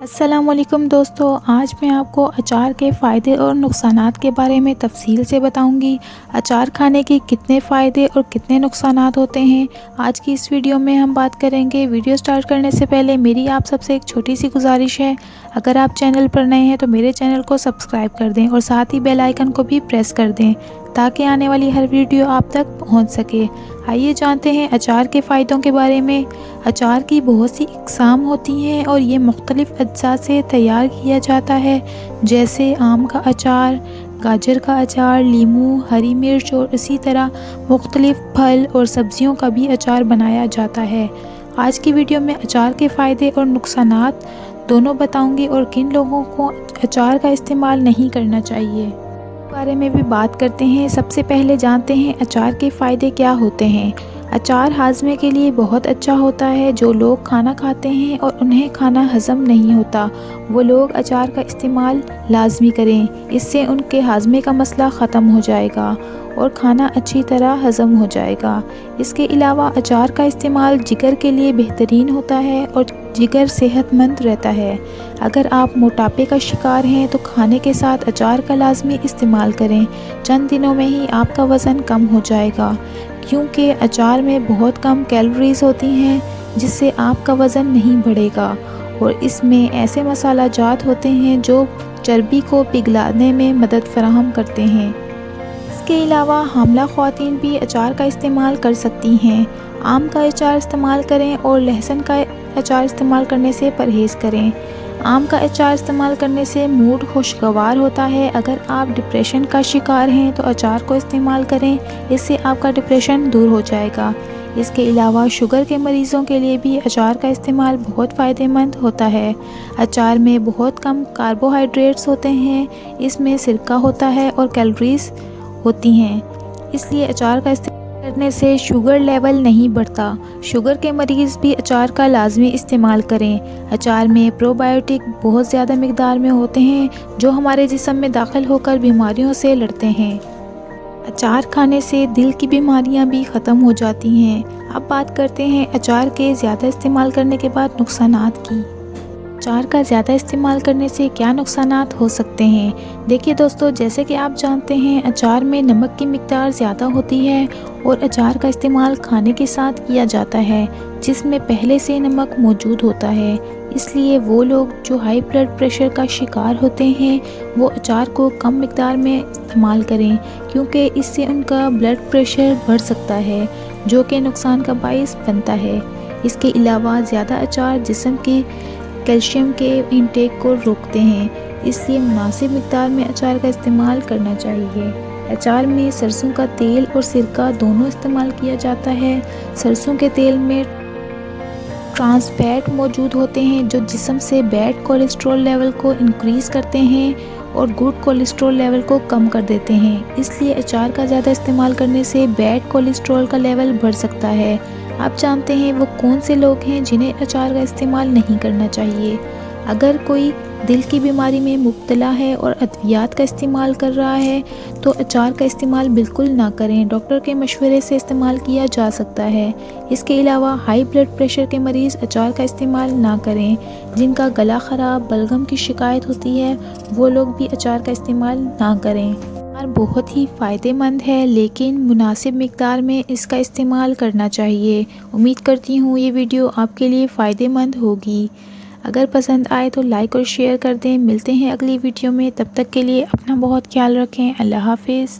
السلام علیکم دوستو، آج میں آپ کو اچار کے فائدے اور نقصانات کے بارے میں تفصیل سے بتاؤں گی۔ اچار کھانے کے کتنے فائدے اور کتنے نقصانات ہوتے ہیں، آج کی اس ویڈیو میں ہم بات کریں گے۔ ویڈیو سٹارٹ کرنے سے پہلے میری آپ سب سے ایک چھوٹی سی گزارش ہے، اگر آپ چینل پر نئے ہیں تو میرے چینل کو سبسکرائب کر دیں اور ساتھ ہی بیل آئیکن کو بھی پریس کر دیں تاکہ آنے والی ہر ویڈیو آپ تک پہنچ سکے۔ آئیے جانتے ہیں اچار کے فائدوں کے بارے میں۔ اچار کی بہت سی اقسام ہوتی ہیں اور یہ مختلف اجزاء سے تیار کیا جاتا ہے، جیسے آم کا اچار، گاجر کا اچار، لیموں، ہری مرچ اور اسی طرح مختلف پھل اور سبزیوں کا بھی اچار بنایا جاتا ہے۔ آج کی ویڈیو میں اچار کے فائدے اور نقصانات دونوں بتاؤں گی اور کن لوگوں کو اچار کا استعمال نہیں کرنا چاہیے، اس بارے میں بھی بات کرتے ہیں۔ سب سے پہلے جانتے ہیں اچار کے فائدے کیا ہوتے ہیں۔ اچار ہاضمے کے لیے بہت اچھا ہوتا ہے۔ جو لوگ کھانا کھاتے ہیں اور انہیں کھانا ہضم نہیں ہوتا، وہ لوگ اچار کا استعمال لازمی کریں، اس سے ان کے ہاضمے کا مسئلہ ختم ہو جائے گا اور کھانا اچھی طرح ہضم ہو جائے گا۔ اس کے علاوہ اچار کا استعمال جگر کے لیے بہترین ہوتا ہے اور جگر صحت مند رہتا ہے۔ اگر آپ موٹاپے کا شکار ہیں تو کھانے کے ساتھ اچار کا لازمی استعمال کریں، چند دنوں میں ہی آپ کا وزن کم ہو جائے گا، کیونکہ اچار میں بہت کم کیلوریز ہوتی ہیں جس سے آپ کا وزن نہیں بڑھے گا، اور اس میں ایسے مسالہ جات ہوتے ہیں جو چربی کو پگھلانے میں مدد فراہم کرتے ہیں۔ اس کے علاوہ حاملہ خواتین بھی اچار کا استعمال کر سکتی ہیں۔ آم کا اچار استعمال کریں اور لہسن کا اچار استعمال کرنے سے پرہیز کریں۔ آم کا اچار استعمال کرنے سے موڈ خوشگوار ہوتا ہے۔ اگر آپ ڈپریشن کا شکار ہیں تو اچار کو استعمال کریں، اس سے آپ کا ڈپریشن دور ہو جائے گا۔ اس کے علاوہ شوگر کے مریضوں کے لیے بھی اچار کا استعمال بہت فائدہ مند ہوتا ہے۔ اچار میں بہت کم کاربوہائیڈریٹس ہوتے ہیں، اس میں سرکہ ہوتا ہے اور کیلوریز ہوتی ہیں، اس لیے اچار کا استعمال کرنے سے شوگر لیول نہیں بڑھتا۔ شوگر کے مریض بھی اچار کا لازمی استعمال کریں۔ اچار میں پرو بایوٹک بہت زیادہ مقدار میں ہوتے ہیں جو ہمارے جسم میں داخل ہو کر بیماریوں سے لڑتے ہیں۔ اچار کھانے سے دل کی بیماریاں بھی ختم ہو جاتی ہیں۔ اب بات کرتے ہیں اچار کے زیادہ استعمال کرنے کے بعد نقصانات کی۔ اچار کا زیادہ استعمال کرنے سے کیا نقصانات ہو سکتے ہیں؟ دیکھیے دوستو، جیسے کہ آپ جانتے ہیں اچار میں نمک کی مقدار زیادہ ہوتی ہے اور اچار کا استعمال کھانے کے ساتھ کیا جاتا ہے جس میں پہلے سے نمک موجود ہوتا ہے۔ اس لیے وہ لوگ جو ہائی بلڈ پریشر کا شکار ہوتے ہیں وہ اچار کو کم مقدار میں استعمال کریں، کیونکہ اس سے ان کا بلڈ پریشر بڑھ سکتا ہے جو کہ نقصان کا باعث بنتا ہے۔ اس کے علاوہ زیادہ اچار جسم کی کیلشیم کے انٹیک کو روکتے ہیں، اس لیے مناسب مقدار میں اچار کا استعمال کرنا چاہیے۔ اچار میں سرسوں کا تیل اور سرکہ دونوں استعمال کیا جاتا ہے۔ سرسوں کے تیل میں ٹرانس فیٹ موجود ہوتے ہیں جو جسم سے بیڈ کولیسٹرول لیول کو انکریز کرتے ہیں اور گڈ کولیسٹرول لیول کو کم کر دیتے ہیں۔ اس لیے اچار کا زیادہ استعمال کرنے سے بیڈ کولیسٹرول کا لیول بڑھ سکتا ہے۔ آپ جانتے ہیں وہ کون سے لوگ ہیں جنہیں اچار کا استعمال نہیں کرنا چاہیے۔ اگر کوئی دل کی بیماری میں مبتلا ہے اور ادویات کا استعمال کر رہا ہے تو اچار کا استعمال بالکل نہ کریں، ڈاکٹر کے مشورے سے استعمال کیا جا سکتا ہے۔ اس کے علاوہ ہائی بلڈ پریشر کے مریض اچار کا استعمال نہ کریں۔ جن کا گلا خراب، بلغم کی شکایت ہوتی ہے، وہ لوگ بھی اچار کا استعمال نہ کریں۔ اچار بہت ہی فائدہ مند ہے لیکن مناسب مقدار میں اس کا استعمال کرنا چاہیے۔ امید کرتی ہوں یہ ویڈیو آپ کے لیے فائدہ مند ہوگی۔ اگر پسند آئے تو لائک اور شیئر کر دیں۔ ملتے ہیں اگلی ویڈیو میں، تب تک کے لیے اپنا بہت خیال رکھیں۔ اللہ حافظ۔